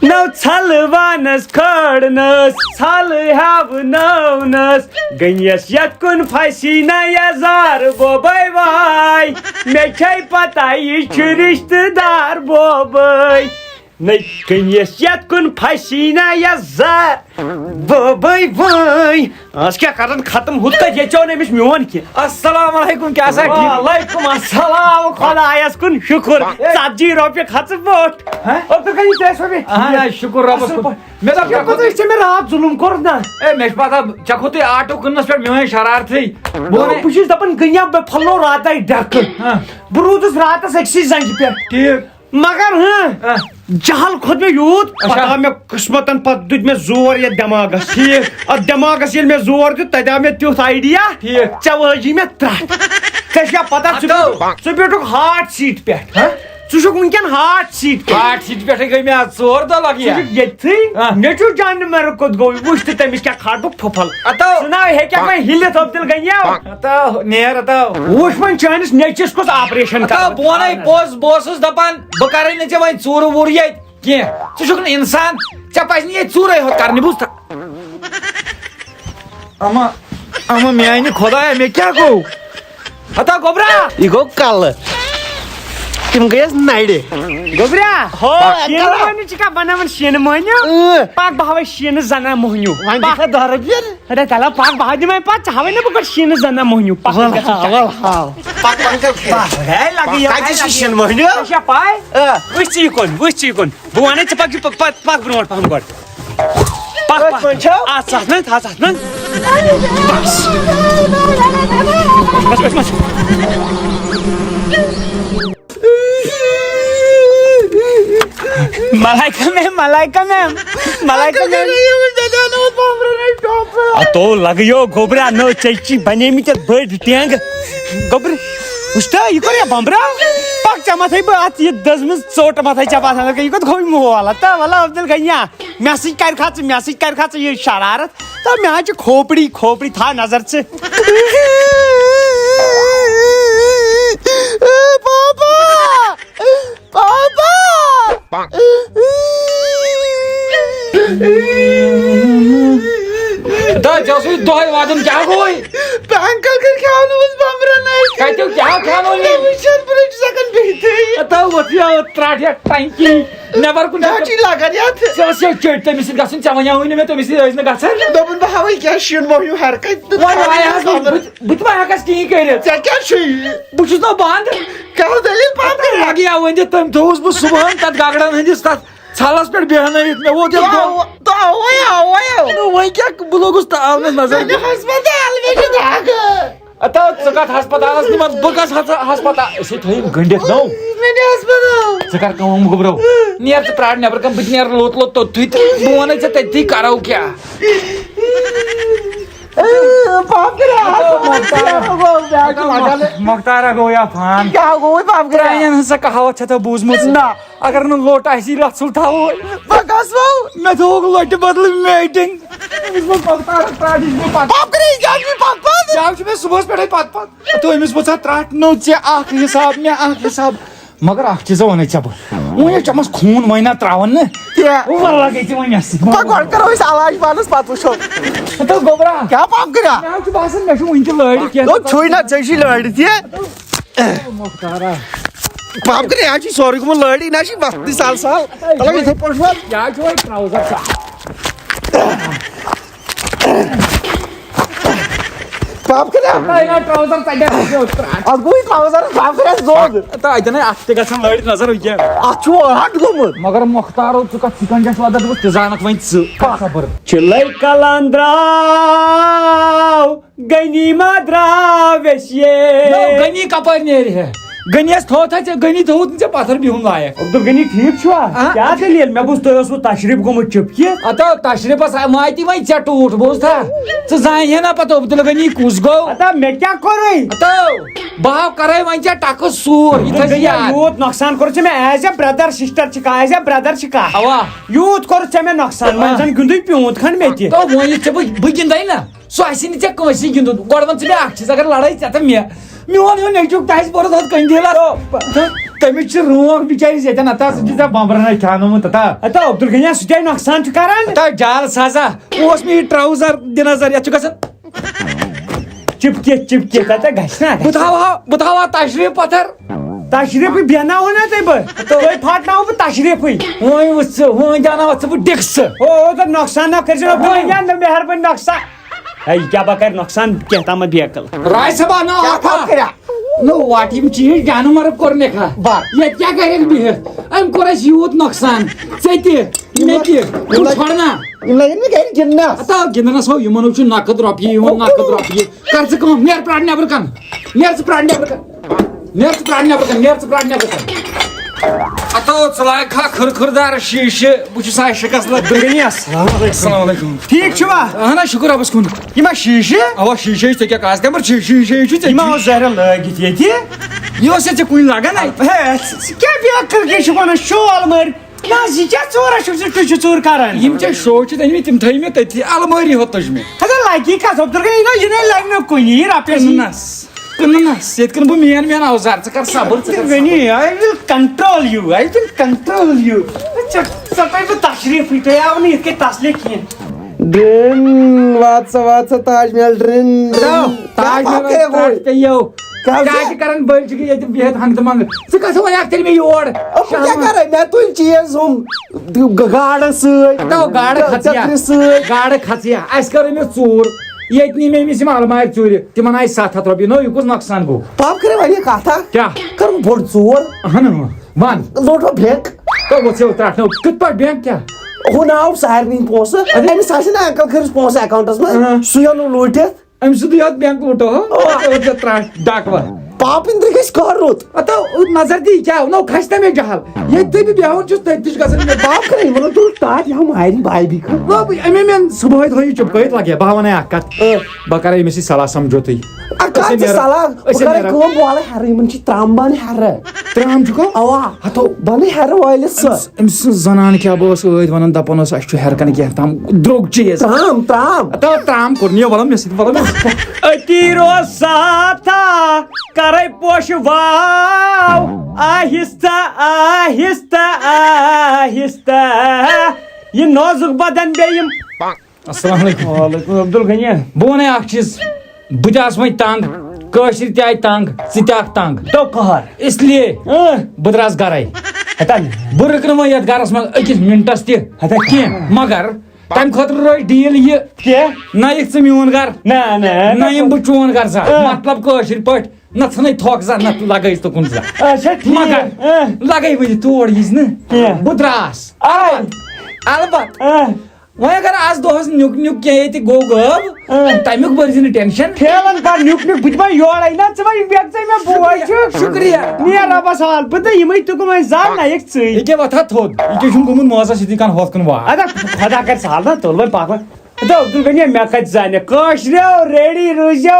نو ژھلوانس کھٲڑنس ژھل ہیونٲونس گٔیس یتھ کُن پھسی نہ یزار بوبے واے مےٚ چھے پتہ یہِ چھُ رشتہٕ دار بوبے نہ گٔیس یتھ کُن پھسی نہ یزار بوبے واے آز کیٛاہ کران ختم ہُتھ کٔنۍ ییٚژیو نہٕ أمِس میون کینٛہہ. السلام علیکم کیا سا وعلیکم السلام خۄدایس کُن شُکر 40 رۄپیہِ کھژٕ بوٚٹھ عبدالغنی 30 رۄپیہِ. اہن شکر رۄبس کُن مےٚ دوٚپ ژےٚ کوتاہ ژےٚ مےٚ راتھ ظُلُم کوٚرُتھ نا اے مےٚ چھِ پتہ ژےٚ کھوٚتُے آٹو کٕننس پٮ۪ٹھ میٲنۍ شرارتھٕے بہٕ چھُس دپان گٔنیا مےٚ پھلنو راتھے ڈٮ۪کہٕ بہٕ روٗدُس راتس أکسٕے زنٛگہِ پٮ۪ٹھ ٹھیٖک مگر جہل کھوٚت مےٚ یوٗت پتہٕ آو مےٚ قٕسمتن پتہٕ دیُت مےٚ زور یتھ دٮ۪ماغس ٹھیٖک اتھ دٮ۪ماغس ییٚلہِ مےٚ زور دیُت تتہِ آو مےٚ تیُتھ آیڈیا ٹھیٖک ژےٚ وٲجی مےٚ ترٛٹھ ژےٚ چھےٚ پتہ ژٕ بیوٗٹھُکھ ہاٹ سیٖٹ پٮ۪ٹھ ژٕ چھُکھ وٕنکٮ۪ن ہاٹ سیٖٹ پٮ۪ٹھ ہاٹ سیٖٹہِ پٮ۪ٹھٕے گٔے مےٚ آز 4 دۄہ لگی ییٚتھٕے مےٚ چھُ جانہِ مےٚ کوٚت گوٚو وٕچھ تہٕ تٔمِس کیٛاہ کھاٹُکھ پھُپھل اتو ژٕ نا ہیٚکیکھ وۄنۍ ہِلِتھ عبدالغنی اتو نیر اتو وٕچھ وۄنۍ چٲنِس نیٚچوِس کُس آپریشن اتو بہٕ ونے پوٚز بہٕ اوسُس دپان بہٕ کرے نہٕ ژےٚ وۄنۍ ژوٗرٕ ووٗرٕ ییٚتہِ کینٛہہ ژٕ چھُکھ نہٕ انسان ژےٚ پزِ نہٕ ییٚتہِ ژوٗرے ہوت کرنہِ بوٗزتھا اما میانہِ خۄدایا مےٚ کیٛاہ گوٚو اتو گوبرا یہ گو کل تم گیس نڑِ گوبرا شیٖنہٕ مۄہنیوٗ چھِ کیٛاہ بناوان شیٖنہٕ مۄہنیوٗ پاک بہٕ ہاوے شیٖنہٕ زنان موہنیوٗ وۄنۍ دِکھا 10 رۄپیہِ اے تلا پاک بہٕ دِمے پتہٕ ژٕ ہاوے نہ بہٕ گۄڈٕ شیٖنہٕ زنان موہنیوٗ ول ہاو پک کتہِ چھِ شین مۄہنیوٗ ژےٚ چھےٚ پاے وٕچھ ژٕ یہِ کُن وٕچھ ژٕ یہِ کُن بہٕ ونے ژٕ پک برونٛٹھ پہم گۄڈٕ پک اتھ منٛز ملائکہ میم اتو لگیو گوبرا نو ژےٚ بنیمٕتۍ یتھ بٔڑۍ ٹینٛگ گوبر وٕچھتا یہِ کوٚر یا بمبرا پک ژےٚ متھے بہٕ اتھ یہِ دٔزمٕژ ژوٚٹ متھے ژےٚ باسان یہِ کوٚت گوٚو مول تہٕ ولا عبدالغنیا مےٚ سۭتۍ کرکھا ژٕ یہِ شرارت تہٕ مےٚ حظ چھِ کھوپڑی تھاو نظر ژٕ ژےٚ اوسُے دۄہے واتُن کیٛاہ گوٚوے انکل کر کھیاونوس بمبرن کتیو کیٛاہ کھیاونوے اتو وۄتھیو ترٛٹھ یتھ ٹنکی نٮ۪بر کُن لگان یتھ ژےٚ اوس یہِ چٔٹۍ تٔمِس سۭتۍ گژھُن ژےٚ وَنیٛاوُے نہٕ مےٚ تٔمِس سۭتۍ ٲسۍ نہٕ گژھان دوٚپُن بہٕ ہاوے کیٛاہ شین مۄہنیوٗ حرکت بہٕ تہِ ما ہٮ۪کس کِہیٖنۍ کٔرِتھ ژےٚ کیٛاہ چھُے بہٕ چھُس نا بنٛد کر دلیٖل پتہٕ لگیا ؤنِتھ تٔمۍ تھوٚوُس بہٕ صبحن تتھ گگرن ہٕنٛدِس تتھ ژھلس پٮ۪ٹھ بیہنٲیِتھ مےٚ ووت وۄنۍ کیٛاہ بہٕ لوگُس تاونس نظر اتو ژٕ کتھ ہسپتالس نِمن بہٕ کس ہسپتال أسے تھٲیِم گٔنڈِتھ نو ژٕ کر کٲم گوبرو نیر ژٕ پرٛار نٮ۪بر کن بہٕ تہِ نیرٕ لوٚت توٚتھُے تہٕ بہٕ ونے ژےٚ تٔتھی کرو کیٛاہ مۄختارا گوٚو یا فان پرٛانٮ۪ن ہٕنٛز سۄ کہاوت چھےٚ ژےٚ بوٗزمٕژ نہ اگر نہٕ لوٚٹ آسی رژھُل تھاوو مےٚ تھووُکھ لۄٹہِ بدلہٕ میٹِنگ جاب چھُ مےٚ صبحس پٮ۪ٹھے پتہٕ تہٕ أمِس وٕژھا ترٛٹھ نو ژےٚ اکھ حساب مےٚ اکھ حساب مگر اکھ چیٖزا ونے ژےٚ بہٕ وۄنۍ ییٚلہِ چمس خوٗن وۄنۍ نا تراون نہٕ واللہ گٔے ژٕ وۄنۍ مےٚ سۭتۍ گۄڈٕ کرو أسۍ علاج پانس پتہٕ وٕچھو تہٕ گوبرا کیٛاہ پام کریا مےٚ حظ چھُ باسان مےٚ چھُ وٕنہِ تہِ لٲرِتھ کینٛہہ چھُے نا ژےٚ چھُے لٲرِتھ یہِ مۄختارا پام کر یہِ حظ چھُے سورُے گوٚمُت لٲرِتھ نہ چھُے وقتٕے سہل چلو یِتھٕے پٲٹھۍ وۄنۍ یہِ حظ چھُ وۄنۍ ٹراوزر پام کریا ٹراوزر اتھ گوٚو ٹراوزر پام کریا زوٚد تہٕ اتٮ۪ن اتھ تہِ گژھان لٲرِتھ نظر وٕنۍ کیٛاہ اتھ چھُ ہٹ گوٚمُت مگر مۄختارو ژٕ کتھ سِکنجس ودان بہٕ تہِ زانکھ وۄنۍ ژٕ خبر چلے کلان درٛاو گنی ما درٛاو یے گنی کپٲرۍ نیرِ ہے گنیس تھوٚوتھا ژےٚ گنی تھوٚوُتھ نہٕ ژےٚ پتھر بِہُن لایق عبدالغنی ٹھیٖک چھُوا کیٛاہ دٔلیٖل مےٚ بوٗز تۄہہِ اوسوٕ تشریٖف گوٚمُت چُپکہِ اتو تشریٖفس ماتی وۄنۍ ژےٚ ٹوٗٹھ بوٗزتھا ژٕ زانہِ ہے نا پتہٕ عبدالغنی کُس گوٚو ادا مےٚ کیٛاہ کوٚرُے اتو بہٕ ہاو کرے وۄنۍ ژےٚ ٹکہٕ سوٗر یہِ تھٲیزِ یاد یوٗت نۄقصان کوٚر ژےٚ مےٚ ایز اے برٛدر سِسٹر چھِ کانٛہہ ایز اے برٛدر چھِ کانٛہہ اوا یوٗت کوٚر ژےٚ مےٚ نۄقصان وۄنۍ زن گِنٛدُے پیوٗنت کھنٛڈ مےٚ تہِ تو وۄنۍ ژےٚ بہٕ گِنٛدے نا سُہ آسہِ نہٕ ژےٚ کٲنٛسہِ گِنٛدُن گۄڈٕ وَن ژٕ مےٚ اکھ چیٖز اگر لڑٲے ژےٚ تہٕ مےٚ میون ہیوٗ نیٚچوٗ تہِ آسہِ بوٚرُتھ ہُتھ کٔنۍ تمِچ چھِ رونٛق بِچٲرِس ییٚتٮ۪ن اَتا سُہ چھُ ژےٚ بمبرنَے کھیٛاونومُت اَتا اتا عبدالغنی سُہ تہِ نۄقصان چھُ کران اَتا جال سازا اوس مےٚ یہِ ٹرٛاوزر دِ نظر یَتھ چھُ گژھان چپکِتھ اتا گژھِ نا بہٕ تھاوہا تشریٖف پتھر تشریفٕے بیٚہناوو نا تۄہہِ بہٕ تۄہہِ پھاٹناوو بہٕ تشریفٕے وۄنۍ وٕچھ ژٕ وۄنۍ دیٛاوناوَتھ ژٕ بہٕ ٹِکسہٕ او دپ نۄقصان نہ کٔرۍزیو عبدالغنی مہربٲنی نۄقصان ہے یہِ کیٛاہ بہٕ کرٕ نۄقصان کینٛہہ تامتھ بیکل راے صٲبا نو نو واٹ یِم چیٖز جانورٕ کوٚرنکھ ییٚتہِ کیٛاہ کَرٮ۪کھ بِہِتھ أمۍ کوٚر اَسہِ یوٗت نۄقصان ژےٚ تہِ مےٚ تہِ یِم چھۄڑنا اَتا گِنٛدنس ہو یِمن چھُ نقد رۄپیہِ یِوان نقد رۄپیہِ کر ژٕ کٲم نیر پرٛار نٮ۪برٕ کن نیر ژٕ پرٛار نٮ۪برٕ کن نیر ژٕ پرٛار نٮ۪برٕ کن نیر ژٕ پرٛار نٮ۪برٕ کن اَتا ژٕ لاگکھا کھٕرکھٕردار شیٖشہٕ بہٕ چھُس آ شِکس عبدالغنی السلام علیکم ٹھیٖک چھُوا اہن حظ شُکر رۄبس کُن یہِ ما شیٖشہٕ اوا شیٖشے ژےٚ کیٛاہ کاسہِ نٮ۪بر شیٖشے چھُ یہِ ما اوس ظٲہرا لٲگِتھ ییٚتہِ یہِ اوس ژےٚ کُنہِ لگان اَتہِ ہے ژٕ کیٛاہ بیکل کیٛاہ چھُکھ وَنان شال مٲرۍ نہ حظ یہِ کیٛاہ ژوٗرا چھُکھ ژٕ ٹُچہِ ژوٗر کران یِم ژےٚ شو چھِ أنمٕتۍ تِم تھٲے مےٚ تٔتھی المٲری ہوت تُج مےٚ ہتا لگی کتھ عبدالغنی یہِ نَے لگہِ نہٕ کُنی یہِ رۄپیس کٕننس ییٚتہِ کٕنہٕ بہٕ مین اوزار ژٕ کر صبر Abdul Ghani I will control you I will control you ژٕ پے بہٕ تشریفٕے تۄہہِ آو نہٕ یِتھ کٔنۍ تسلے کینٛہہ ڈرن واتسا تاج محل ڈرن تاج محل پیٚیو کیٛاہ چھِ کران بٔلۍ چھِ ییٚتہِ بِہِتھ ہنٛگ تہٕ منٛگ ژٕ کتھ وَنیکھ تیٚلہِ مےٚ یور مےٚ تُلۍ چیٖز ہُم گاڈٕ سۭتۍ گاڈٕ کھژیا اَسہِ کٔر أمِس ژوٗر ییٚتہِ نی مےٚ أمِس یِم المارِ ژوٗرِ تِمن آیہِ 700 رۄپیہِ نو یہِ کُس نۄقصان گوٚو پاپ کٔرِو وۄنۍ کتھ کیٛاہ کٔرٕم بوٚڑ ژور اہن ون لوٚٹو بینٛک تۄہہِ گوٚژھو ترٛٹھنو کِتھ پٲٹھۍ بینٛک کیٛاہ ہُہ آو سارنٕے پونٛسہٕ أمِس آسہِ نا انکل خٲرس پونٛسہٕ اکاونٹس منٛز سُہ یو نہٕ لوٗٹِتھ أمۍ سیوٚدُے یوت بینٛک لوٗٹو ترٛٹھ ڈاکوہ پاپٕنۍ تہِ گژھِ کار رُت اَتا نظر دی کیٛاہ نو کھسہِ نا مےٚ جہل ییٚتہِ تہِ بہٕ بیٚہوان چھُس تٔتۍ تہِ چھُ گژھان مےٚ پاپ کٔرِو مطلب تُل ٹاٹ یہِ ہاو مارِ بھاے بھی أمۍ مےٚ صُبحٲے تھٲیِو چُپکٲیِتھ لگے بہٕ وَنَے اکھ کتھ بہٕ کرے أمِس سۭتۍ صلاح سمجھوتٕے صلاح بہٕ کرے کٲم بہٕ والے ہیرٕ یِمن چھِ ترٛام بانہٕ ہیرٕ ترٛام چھُکھا اوا ہتو بنہٕ ہیرٕ وٲلِتھ سۄ أمۍ سٕنٛز زنان کیٛاہ بہٕ اوس ٲدۍ ونان دپان اوس اَسہِ چھُ ہیرٕ کنہِ کینٛہہ تام درٛوگ چیٖز ترٛام ترٛام کوٚر نِیو وَلہٕ مےٚ سۭتۍ وَلہٕ أتی روز ساتھا کرے پوشہٕ واو آہستہ آہستہ آہستہ یہِ نازُک بدن بیٚیہِ یِم السلام علیکم وعلیکم عبدالغنی بہٕ وَنَے اکھ چیٖز بہٕ تہِ آس وۄنۍ تنگ کٲشِر تہِ آیہِ تنگ ژٕ تہِ آکھ تنگ تو کہر اس لیے بہٕ درٛاس گرے ہتا بہٕ رُکہٕ نہٕ وۄنۍ یتھ گرس منٛز أکِس مِنٹس تہِ کینٛہہ مگر تمہِ خٲطرٕ روزِ ڈیٖل یہِ کیٛاہ نہ یِکھ ژٕ میون گر نہ نہ یِم بہٕ چون گر زانٛہہ مطلب کٲشِر پٲٹھۍ نہ ژھٕنَے تھۄکھ زانٛہہ نہ لگٲیِس تُکُن زانٛہہ اچھا مگر لگے وۄنۍ تور یِژ نہٕ بہٕ درٛاس البتہ وۄنۍ اگر آز دۄہس نیُک نیُک کینٛہہ ییٚتہِ گوٚو غٲب تمیُک بٔرزِ نہٕ ٹینشن ٹھیلن کر نیُک نیُک بہٕ تہِ وۄنۍ یورے نہ ژٕ وۄنۍ بیٚکژے مےٚ بوے چھُ شُکریہ نیر رۄبس حوال بہٕ تہٕ یِمے تُکُن وۄنۍ زانٛہہ نہ یِکھ ژٕے یہِ کیٛاہ وۄتھا تھوٚد یہِ کیٛاہ چھُم گوٚمُت موزس یِتھٕے کٔنۍ ہۄتھ کُن وار ادا خۄدا کر سہل نا تُل وۄنۍ پکھ وۄنۍ عبدالغنی مےٚ کتہِ زانہِ کٲشریو ریڈی روٗزِو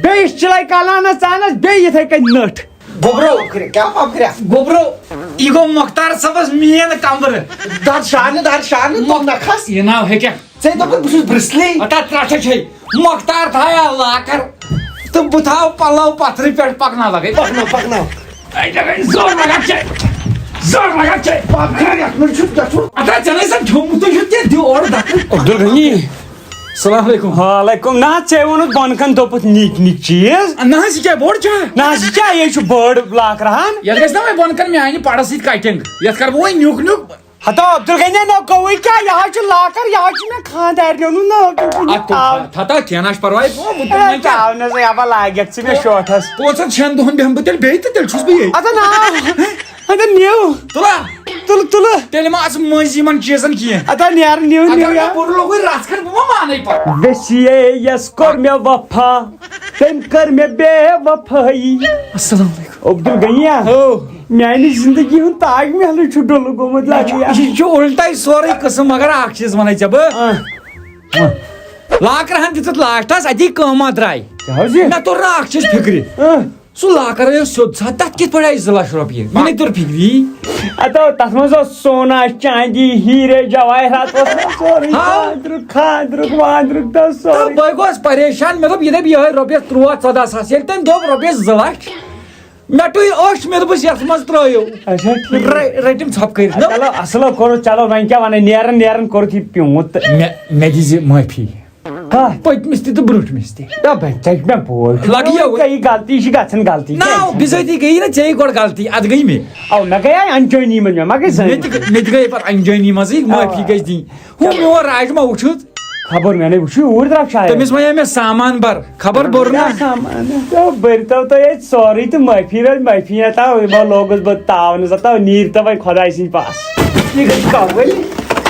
بیٚیِس چِلے کلانس ژانس بیٚیہِ یِتھے کٔنۍ نٔٹھ گوبرو یہِ گوٚو مۄختار صٲبس مین کمرٕ یہِ ناو ہیٚکیٚکھ بہٕ چھُس برسلی اَتا ترٛٹھٕ چھے مۄختار تھایا لاکر تہٕ بہٕ تھاو پلو پتھرِ پٮ۪ٹھ پکناو لگے پکناو زور لگان چھے زور لگان چھے اَتا ژےٚ نَے سا کھیوٚمُتٕے چھُ تہِ دِ اورٕ دکہٕ عبدالغنی السلام علیکم وعلیکم نہ حظ ژےٚ ووٚنُتھ بۄنہٕ کَنہِ دوٚپُتھ نِکۍ نِکۍ چیٖز نہ حظ یہِ کیٛاہ بوٚڑ چھا نہ حظ یہِ کیٛاہ یے چھُ بٔڑ لاکرٕ ہن یتھ گژھِ نا وۄنۍ بۄنہٕ کَن میانہِ پڑٕ سۭتۍ کٹنگ یتھ کرٕ بہٕ وۄنۍ نیُک نیُک ہتو عبدالغنی نہ گوٚوٕے کیٛاہ یہِ حظ چھُ لاکر یہِ حظ چھُ مےٚ خانٛدارنہِ اوٚنمُت تھتا کینٛہہ نہ پرواے نہ یبا لاگٮ۪کھ ژٕ مےٚ شوٹھس 5-6 دۄہن بیٚہمہٕ بہٕ تیٚلہِ بیٚیہِ تہٕ تیٚلہِ چھُس بہٕ ییٚتہِ ادا نا ادا نِو تُلا تُلہٕ تُلہٕ تیٚلہِ ما آسہٕ مٔنٛزۍ یِمن چیٖزن کینٛہہ ادا نیرٕ نِو نِو بُرٕ لوگُے رژھ کھنٛڈ بہٕ ما مانے پتہٕ ویٚسیے یس کوٚر مےٚ وفا تٔمۍ کٔر مےٚ بے وفٲیی السلام علیکم عبدالغنی میانہِ زندگی ہُنٛد تاج محلٕے چھُ ڈُلہٕ گوٚمُت یہِ چھُ اُلٹے سورُے قٕسم مگر اکھ چیٖز ونے ژےٚ بہٕ لاکر ہن دِژٕتھ لاسٹس اتی کٲما درٛاے مےٚ توٚر نہٕ اکھ چیٖز فِکرِ سُہ لاکر اوس سیوٚد ساتھ تتھ کِتھ پٲٹھۍ آیہِ 2 لچھ رۄپیہِ مےٚ نَے توٚر فِکری ادا تتھ منٛز اوس سونا چاندی ہیٖرے جواہرات سورُے خاندرُک واندرُک تہٕ تہٕ سورُے. بہٕ گوس پریشان مےٚ دوٚپ یہِ دَپہِ یِہوے رۄپیس 13-14 ساس ییٚلہِ تٔمۍ دوٚپ رۄپیس 2 لچھ مےٚ ٹُوۍ أچھ مےٚ دوٚپُس یَتھ منٛز ترٛٲیِو اچھا رٔٹِم ژھۄپ کٔرِتھ نہ چلو اصل کوٚرُتھ چلو وۄنۍ کیٛاہ وَنان نیران کوٚرُتھ یہِ پیوٗنٛت تہٕ مےٚ دِزِ معٲفی کَتھ پٔتمِس تہِ تہٕ برٛونٛٹھمِس تہِ ژےٚ چھِ مےٚ بوے لگیو غلطی چھِ گژھان غلطی نا بِزٲتی گٔیی نا ژےٚ گۄڈٕ غلطی اَدٕ گٔے مےٚ او مےٚ گٔیے انجٲنی منٛز مےٚ ما گٔے مےٚ تہِ گٔیے پَتہٕ انجٲنی منٛزٕے معٲفی گژھِ دِنۍ ہُہ میون راجما وٕچھُتھ خبر مےٚ نے وٕچھو اوٗرۍ درٛاو شاید تٔمِس وَنے مےٚ سامان بَر خبر بوٚر نا بٔرۍتو تُہۍ اَتہِ سورُے تہٕ معٲفی روزِ معٲفی نتاو یِمو لوگُس بہٕ تاونہٕ زَتاو نیٖرتو وۄنۍ خۄداے سٕنٛدۍ پاس یہِ گژھِ کَوٕلۍ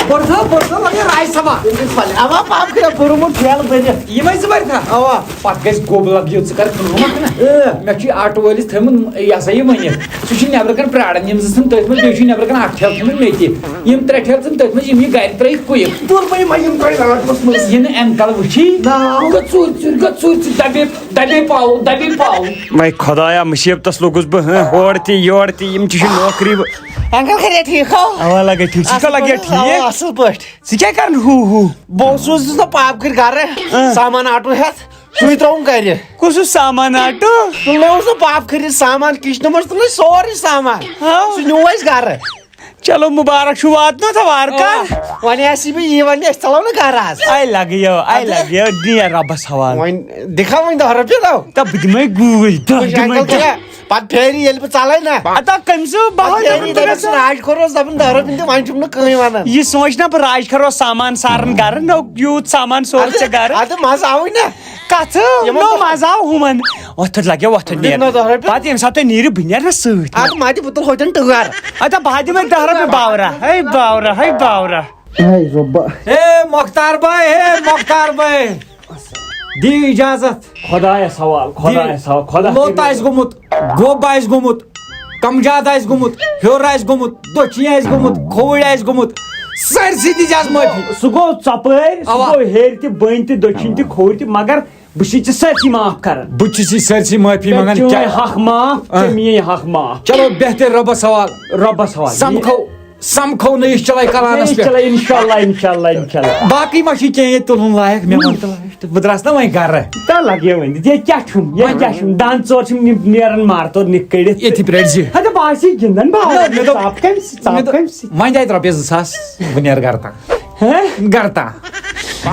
بوٚرتھا لگے راج سبا اوا پاپ کٔرِتھ پوٚرمُت ٹھیلہٕ بٔرِتھ یِمے زٕ بٔرتھا اوا پَتہٕ گژھِ گوٚب لگیو ژٕ کر کٲم مےٚ چھُ آٹوٗ وٲلِس تھٲومٕژ یہِ ہسا یہِ ؤنِتھ سُہ چھُ نیبرٕ کَنۍ پرٛاران یِم زٕ ژھٕن تٔتھۍ منٛز بیٚیہِ چھُ نیبرٕ کَنۍ اکھ ٹھیلہٕ تھٲومٕژ مےٚ تہِ یِم 3 ٹھیلہٕ ژھٕن تٔتھۍ منٛز یِم یہِ گرِ ترٲیِتھ کُیِک دوٚپمَے ما یِم تۄہہِ راٹمَس منٛز یہِ نہٕ اَمہِ کَل وٕچھی نا دبے پاو وۄنۍ خۄدایا مُصیبتس لوٚگُس بہٕ ہورٕ تہِ یورٕ تہِ یِم تہِ چھِ نوکری انکل خیریت ٹھیٖک ہو اوا لگے ٹھیٖک ژٕ کیٛاہ لگے ٹھیٖک اصل پٲٹھۍ ژٕ کیٛاہ کران ہُہ بہٕ اوسُس نا پاپ کٔرۍ گرٕ سامان آٹوٗ ہٮ۪تھ سُے ترٛووُم گرِ کُس اوس سامان آٹوٗ تُلنٕے اوس نہٕ پاپ کٔرِتھ سامان کِچنہٕ منٛز تُلنٕے سورُے سامان سُہ نیوٗ اَسہِ گرٕ چلو مُبارک چھُ واتنو تھا وارٕ کار وۄنۍ آسی بہٕ یی وۄنۍ أسۍ ژَلو نہٕ گرٕ آز آے لگیو نیر رۄبس حوالہٕ وۄنۍ دِکھا وۄنۍ 10 رۄپیہِ تو تا بہٕ دِمے گوٗلۍ انکل کیٛاہ پتہٕ پھیری ییٚلہِ بہٕ ژَلے نا اتا کٔمۍ سُہ راج کوٚرُس دپان 10 رۄپیہِ دِ وۄنۍ چھُم نہٕ کٕہٕنۍ ونان یہِ سونچ نا بہٕ راج کھرو سامان سارن گرٕ نو یوٗت سامان سور ژےٚ گرٕ اَدٕ مزٕ آوٕے نا کتھ نو مزٕ آو ہُمن وۄتھُن لگیو وۄتھُن دِنو 10 رۄپیہِ پتہٕ ییٚمہِ ساتہٕ تُہۍ نیٖرِو بہٕ نیرٕ نا سۭتۍ اَدٕ ما دِ بہٕ تُلہٕ ہوتٮ۪ن ٹٲر اتا بہٕ دِمے 10 رۄپیہِ باورا ہے باورا ہے مۄختار بھاے دِ اِجازت خۄدایس حوال خۄدا لوٚت آسہِ گوٚمُت گوٚب آسہِ گوٚمُت کمجاد آسہِ گوٚمُت ہیوٚر آسہِ گوٚمُت دٔچھِنۍ آسہِ گوٚمُت کھووٕرۍ آسہِ گوٚمُت سٲرسٕے دِژ آز معٲفی سُہ گوٚو ژۄپٲرۍ سُہ اوا. گوٚو ہیٚرِ تہِ بٔنۍ تہِ دٔچھِنۍ تہِ کھوٚرۍ تہِ مگر بہٕ چھُس ژےٚ سٲرسٕے معاف کران بہٕ چھُس یہِ سٲرسٕے معٲفی منٛگان چون کیٛاہ حق معاف ژےٚ میٲنۍ حق معاف چلو بہتر رۄبس حوال رۄبس حوال سمکھو نہٕ یہِ چلاے کلانس پٮ۪ٹھ انشاءاللہ باقٕے ما چھُ کینٛہہ ییٚتہِ تُلُن لایق مےٚ ووٚن تہٕ بہٕ درٛاس نا وۄنۍ گرٕ تا لگیو وۄنۍ یہِ کیٛاہ چھُم دند ژور چھِم نیران مارتو نِکھ کٔڑِتھ ییٚتھی پرٛٲرۍ زِ ہتا بہٕ آسی گِنٛدان وۄنۍ بہٕ دِ رۄپیس 2 ساس بہٕ نیرٕ گرٕ تام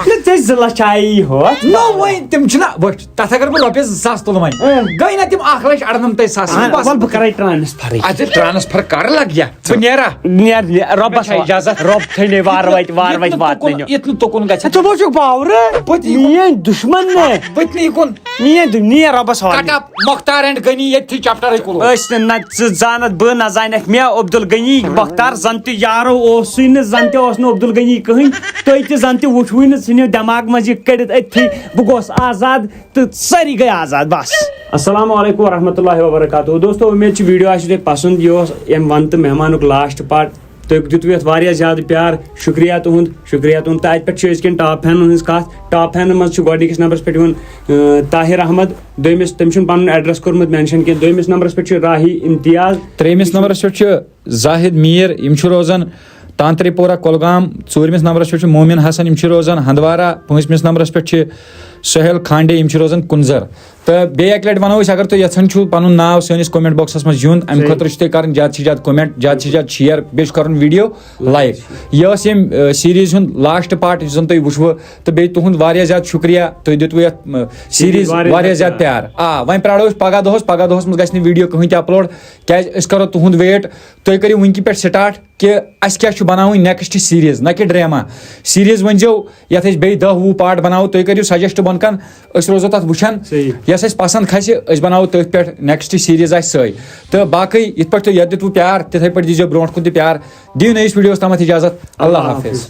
ژےٚ 2 لچھ آیی ہوت نو وۄنۍ تِم چھِنہ وٕچھ تتھ اگر بہٕ رۄپیس 2 ساس تُلہٕ وۄنۍ گٔے نا تِم 1,98,000 بہٕ کرے ٹرانسفر اَدٕ ٹرانسفر کر لگیا بہٕ نیرا رۄبس اجازت رۄب تھٲینے وارٕ واتہِ واتنٲیِو ییٚتہِ نہٕ تُکُن گژھِ ژٕ ما چھُکھ باورٕ میٲنۍ دُشمن نہٕ پٔتنی کُن نیر رۄبس حوالہٕ کٹ اپ مۄختار اینڈ غنی ییٚتھی چپٹرٕے کُلو ٲسۍ نہٕ نہ ژٕ زانتھ بہٕ نہ زانکھ مےٚ عبدل غنی مۄختار زن تہِ یارو اوسُے نہٕ زن تہِ اوس نہٕ عبدل غنی کٕہٕنۍ تُہۍ تہِ زن تہِ وٕچھوٕے نہٕ ژھٕنِو دٮ۪ماغ منٛز یہِ کٔڑِتھ أتھی بہٕ گوس آزاد تہٕ سٲری گٔے آزاد بس السلام علیکم ورحمۃ اللہ وبرکاتہ دوستو امید چھِ ویٖڈیو آسہِ تۄہہِ پسنٛد یہِ اوس ییٚمہِ ونتہٕ مہمانُک لاسٹ پارٹ تُہۍ دِتوٕ یتھ واریاہ زیادٕ پیار شُکریہ تُہُنٛد تہٕ اَتہِ پٮ۪ٹھ چھِ أزکٮ۪ن ٹاپ فینن ہٕنٛز کتھ ٹاپ فینن منٛز چھُ گۄڈٕنِکِس نمبرس پٮ۪ٹھ یِوان طاہر احمد دوٚیمِس تٔمۍ چھُنہٕ پنُن ایڈرس کوٚرمُت مینشن کینٛہہ دوٚیمِس نمبرس پٮ۪ٹھ چھُ راہی امتیاز ترٛیٚیمِس نمبرس پٮ۪ٹھ چھُ زاہد میٖر یِم چھِ روزان تانترے پورہ کۄلگام ژوٗرمِس نمبرس پٮ۪ٹھ چھُ مومِن حسن یِم چھِ روزان ہندوارہ پٲنٛژمِس نمبرس پٮ۪ٹھ چھِ سہیل کھانڈے یِم چھِ روزان کُنزر تہٕ بیٚیہِ اکہِ لٹہِ ونو أسۍ اگر تُہۍ یژھان چھِو پنُن ناو سٲنِس کومنٹ باکسس منٛز یُن امہِ خٲطرٕ چھِ تۄہہِ کرٕنۍ زیادٕ سے زیادٕ کومنٹ زیادٕ سے زیادٕ شیر بیٚیہِ چھُ کرُن ویٖڈیو لایک یہِ ٲس ییٚمہِ سیٖریز ہُنٛد لاسٹ پارٹ یُس زن تۄہہِ وٕچھوٕ تہٕ بیٚیہِ تُہُنٛد واریاہ زیادٕ شُکریہ تُہۍ دِتوٕ یتھ سیٖریز واریاہ زیادٕ پیار وۄنۍ پرٛارو أسۍ پگہہ دۄہس منٛز گژھِ نہٕ ویٖڈیو کٕہٕنۍ تہِ اپلوڈ کیازِ أسۍ کرو تُہُنٛد ویٹ تُہۍ کٔرِو وٕنکہِ پٮ۪ٹھ سٹاٹ کہِ اَسہِ کیاہ چھُ بناوٕنۍ نیکسٹ سیٖریز نہ کہِ ڈراما سیٖریز ؤنۍزیو یتھ أسۍ بیٚیہِ 10-20 پارٹ بناوو تُہۍ کٔرِو سجسٹ بۄن کن أسۍ روزو تتھ وٕچھان یۄس اَسہِ پسنٛد کھسہِ أسۍ بناوو تٔتھۍ پٮ۪ٹھ نیکسٹ سیٖریز آسہِ سۄے تہٕ باقٕے یِتھ پٲٹھۍ تُہۍ یتھ دِتوٕ پیار تِتھٕے پٲٹھۍ دیٖزیو برونٛٹھ کُن تہِ پیار دِیِو نٔیِس ویٖڈیوس تامتھ اِجازت اللہ حافظ